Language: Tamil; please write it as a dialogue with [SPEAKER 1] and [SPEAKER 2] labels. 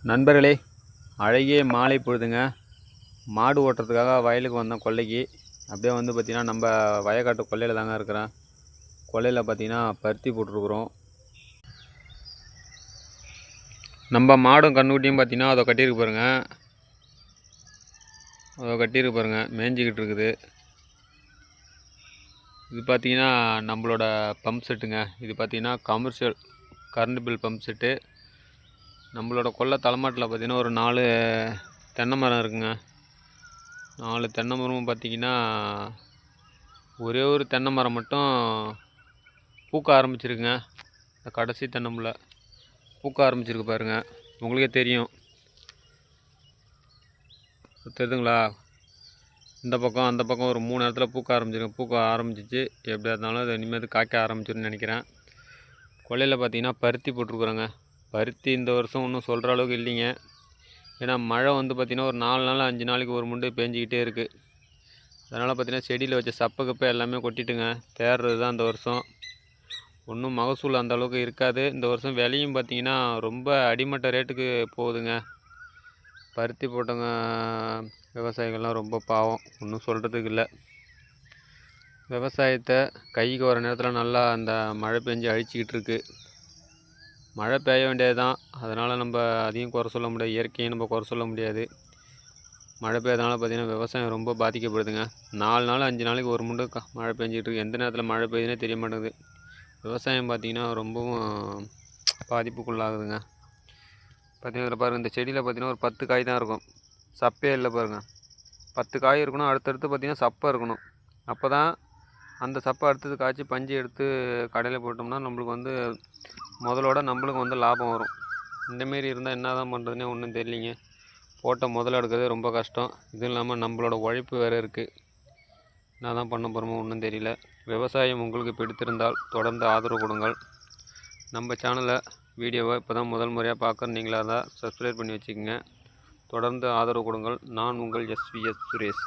[SPEAKER 1] நண்பர்களே, அழகிய மாலை பொழுதுங்க. மாடு ஓட்டுறதுக்காக வயலுக்கு வந்தோம் கொல்லைக்கு. அப்படியே வந்து பார்த்திங்கன்னா நம்ம வயக்காட்டு கொல்லையில் தாங்க இருக்கிறேன். கொல்லையில் பார்த்திங்கன்னா பருத்தி போட்டிருக்குறோம். நம்ம மாடும் கண்ணுக்குட்டியும் பார்த்திங்கன்னா அதை கட்டியிருக்கு பாருங்க. அதை கட்டியிருக்கு பாருங்க, மேய்ஞ்சிக்கிட்டு இருக்குது. இது பார்த்திங்கன்னா நம்மளோட பம்ப் செட்டுங்க. இது பார்த்திங்கன்னா commercial current bill pump set. நம்மளோட கொல்லை தலைமாட்டில் பார்த்திங்கன்னா ஒரு 4 தென்னை மரம் இருக்குங்க. 4 தென்னை மரமும் பார்த்திங்கன்னா ஒரே ஒரு தென்னை மரம் மட்டும் பூக்க ஆரம்பிச்சிருக்குங்க. இந்த கடைசி தென்னம்பில் பூக்க ஆரம்பிச்சிருக்கு பாருங்க, உங்களுக்கே தெரியும். தெரியுதுங்களா? இந்த பக்கம் அந்த பக்கம் ஒரு 3 இடத்துல பூக்க ஆரம்பிச்சிச்சு. எப்படியா இருந்தாலும் அது இனிமேல் காய்க்க ஆரம்பிச்சிருன்னு நினைக்கிறேன். கொல்லையில் பார்த்திங்கன்னா பருத்தி போட்டிருக்குறோங்க. பருத்தி இந்த வருஷம் ஒன்றும் சொல்கிற அளவுக்கு இல்லைங்க. ஏன்னா மழை வந்து பார்த்திங்கன்னா ஒரு 4 நாள் 5 நாளைக்கு ஒரு முண்டு பேஞ்சிக்கிட்டே இருக்குது. அதனால் பார்த்திங்கன்னா செடியில் வச்ச சப்பை எல்லாமே கொட்டிட்டுங்க. தேர்றது தான் இந்த வருஷம். ஒன்றும் மகசூல் அந்த அளவுக்கு இருக்காது. இந்த வருஷம் விலையும் பார்த்திங்கன்னா ரொம்ப அடிமட்ட ரேட்டுக்கு போகுதுங்க. பருத்தி போட்டவங்க விவசாயிகள்லாம் ரொம்ப பாவம், ஒன்றும் சொல்கிறதுக்கு இல்லை. விவசாயத்தை கைக்கு வர நேரத்தில் நல்லா அந்த மழை பெஞ்சு அழிச்சிக்கிட்டு இருக்கு. மழை பெய்ய வேண்டியது தான். அதனால் நம்ம அதையும் குறை சொல்ல முடியாது, இயற்கையும் நம்ம குறை சொல்ல முடியாது. மழை பெய்யறதுனால பார்த்திங்கன்னா விவசாயம் ரொம்ப பாதிக்கப்படுதுங்க. 4 நாள் 5 நாளைக்கு ஒரு முண்டு மழை பெஞ்சிக்கிட்டு இருக்குது. எந்த நேரத்தில் மழை பெய்யுதுன்னே தெரிய மாட்டேங்குது. விவசாயம் பார்த்திங்கன்னா ரொம்பவும் பாதிப்புக்குள்ளாகுதுங்க. பார்த்திங்கன்னா பாருங்கள், இந்த செடியில் பார்த்திங்கன்னா ஒரு 10 காய் தான் இருக்கும். சப்பே இல்லை பாருங்கள். 10 காய் இருக்கணும். அடுத்தடுத்து பார்த்திங்கன்னா சப்பை இருக்கணும். அப்போ தான் அந்த சப்பை அடுத்தது காய்ச்சி பஞ்சு எடுத்து கடையில் போட்டோம்னா நம்மளுக்கு வந்து முதலோட நம்மளுக்கு வந்து லாபம் வரும். இந்தமாரி இருந்தால் என்ன தான் பண்ணுறதுனே ஒன்றும் தெரியலிங்க. போட்ட முதல்ல எடுக்கிறது ரொம்ப கஷ்டம். இதுவும் இல்லாமல் நம்மளோட உழைப்பு வேறு இருக்குது. என்ன தான் பண்ண போகிறோமோ ஒன்றும் தெரியல. விவசாயம் உங்களுக்கு பிடித்திருந்தால் தொடர்ந்து ஆதரவு கொடுங்கள். நம்ம சேனலை வீடியோவை இப்போ தான் முதல் முறையாக பார்க்குற நீங்களாக இருந்தால் சப்ஸ்கிரைப் பண்ணி வச்சுக்கோங்க. தொடர்ந்து ஆதரவு கொடுங்கள். நான் உங்கள் SVS சுரேஷ்.